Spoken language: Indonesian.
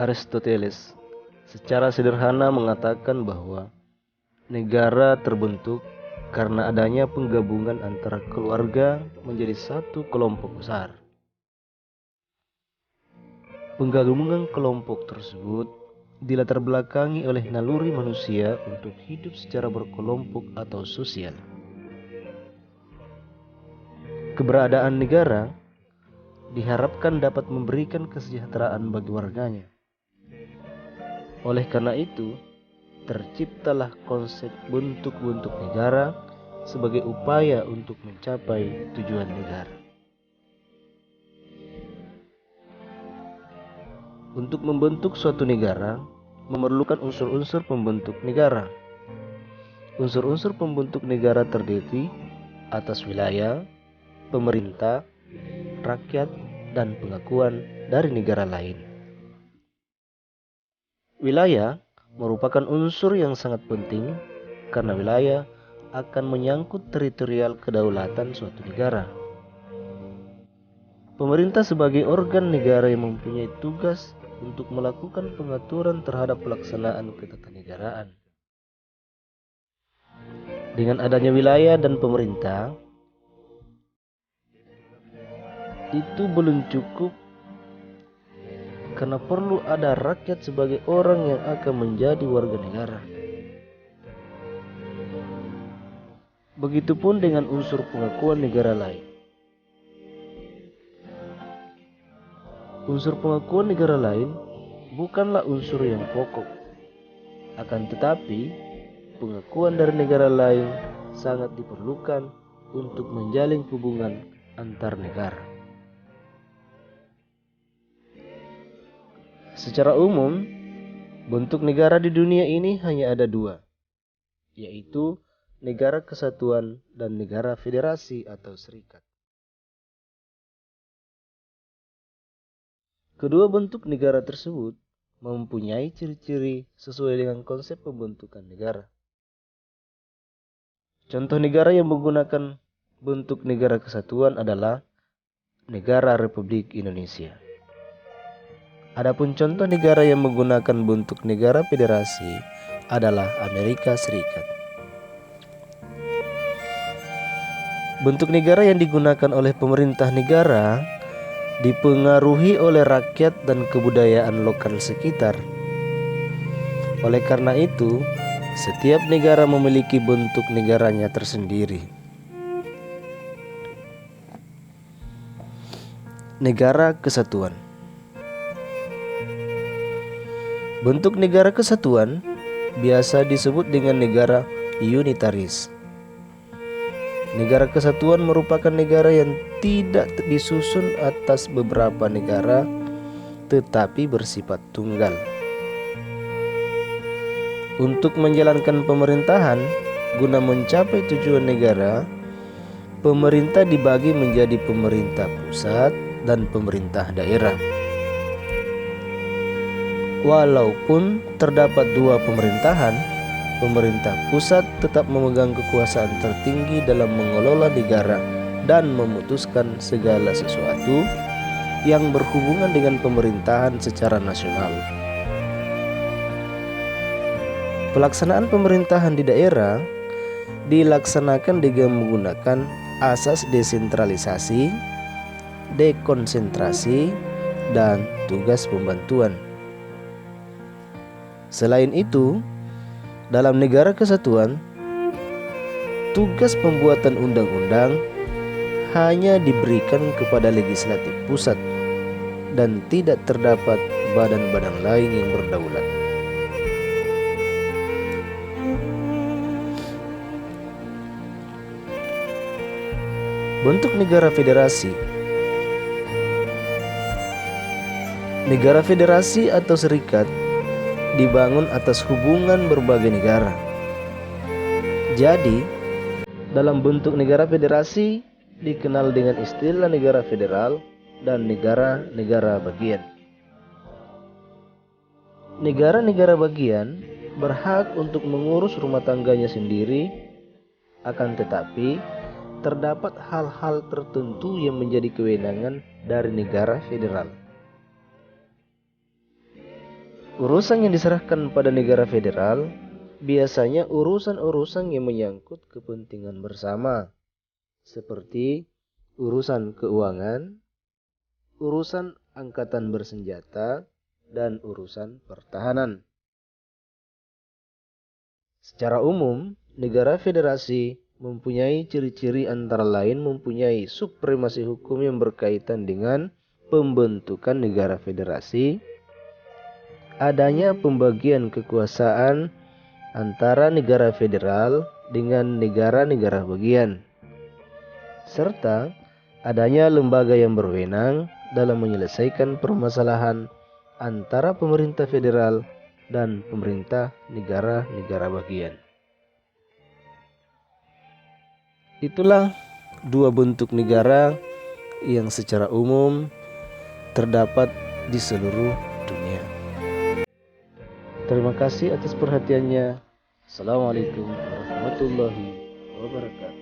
Aristoteles secara sederhana mengatakan bahwa negara terbentuk karena adanya penggabungan antara keluarga menjadi satu kelompok besar. Penggabungan kelompok tersebut dilatar belakangi oleh naluri manusia untuk hidup secara berkelompok atau sosial. Keberadaan negara diharapkan dapat memberikan kesejahteraan bagi warganya. Oleh karena itu, terciptalah konsep bentuk-bentuk negara sebagai upaya untuk mencapai tujuan negara. Untuk membentuk suatu negara, memerlukan unsur-unsur pembentuk negara. Unsur-unsur pembentuk negara terdiri atas wilayah, pemerintah, rakyat, dan pengakuan dari negara lain. Wilayah merupakan unsur yang sangat penting karena wilayah akan menyangkut teritorial kedaulatan suatu negara. Pemerintah sebagai organ negara yang mempunyai tugas untuk melakukan pengaturan terhadap pelaksanaan ketatanegaraan. Dengan adanya wilayah dan pemerintah, itu belum cukup karena perlu ada rakyat sebagai orang yang akan menjadi warga negara. Begitupun dengan unsur pengakuan negara lain. Unsur pengakuan negara lain bukanlah unsur yang pokok. Akan tetapi, pengakuan dari negara lain sangat diperlukan untuk menjalin hubungan antar negara. Secara umum, bentuk negara di dunia ini hanya ada dua, yaitu negara kesatuan dan negara federasi atau serikat. Kedua bentuk negara tersebut mempunyai ciri-ciri sesuai dengan konsep pembentukan negara. Contoh negara yang menggunakan bentuk negara kesatuan adalah negara Republik Indonesia. Adapun contoh negara yang menggunakan bentuk negara federasi adalah Amerika Serikat. Bentuk negara yang digunakan oleh pemerintah negara dipengaruhi oleh rakyat dan kebudayaan lokal sekitar. Oleh karena itu, setiap negara memiliki bentuk negaranya tersendiri. Negara kesatuan. Bentuk negara kesatuan biasa disebut dengan negara unitaris. Negara kesatuan merupakan negara yang tidak disusun atas beberapa negara, tetapi bersifat tunggal. Untuk menjalankan pemerintahan, guna mencapai tujuan negara, pemerintah dibagi menjadi pemerintah pusat dan pemerintah daerah. Walaupun terdapat dua pemerintahan, pemerintah pusat tetap memegang kekuasaan tertinggi dalam mengelola negara dan memutuskan segala sesuatu yang berhubungan dengan pemerintahan secara nasional. Pelaksanaan pemerintahan di daerah dilaksanakan dengan menggunakan asas desentralisasi, dekonsentrasi, dan tugas pembantuan. Selain itu, dalam negara kesatuan, tugas pembuatan undang-undang hanya diberikan kepada legislatif pusat dan tidak terdapat badan-badan lain yang berdaulat. Bentuk negara federasi. Negara federasi atau serikat dibangun atas hubungan berbagai negara. Jadi, dalam bentuk negara federasi dikenal dengan istilah negara federal dan negara-negara bagian. Negara-negara bagian berhak untuk mengurus rumah tangganya sendiri, akan tetapi terdapat hal-hal tertentu yang menjadi kewenangan dari negara federal. Urusan yang diserahkan pada negara federal biasanya urusan-urusan yang menyangkut kepentingan bersama, seperti urusan keuangan, urusan angkatan bersenjata, dan urusan pertahanan. Secara umum, negara federasi mempunyai ciri-ciri antara lain mempunyai supremasi hukum yang berkaitan dengan pembentukan negara federasi, adanya pembagian kekuasaan antara negara federal dengan negara-negara bagian, serta adanya lembaga yang berwenang dalam menyelesaikan permasalahan antara pemerintah federal dan pemerintah negara-negara bagian. Itulah dua bentuk negara yang secara umum terdapat di seluruh dunia. Terima kasih atas perhatiannya. Assalamualaikum warahmatullahi wabarakatuh.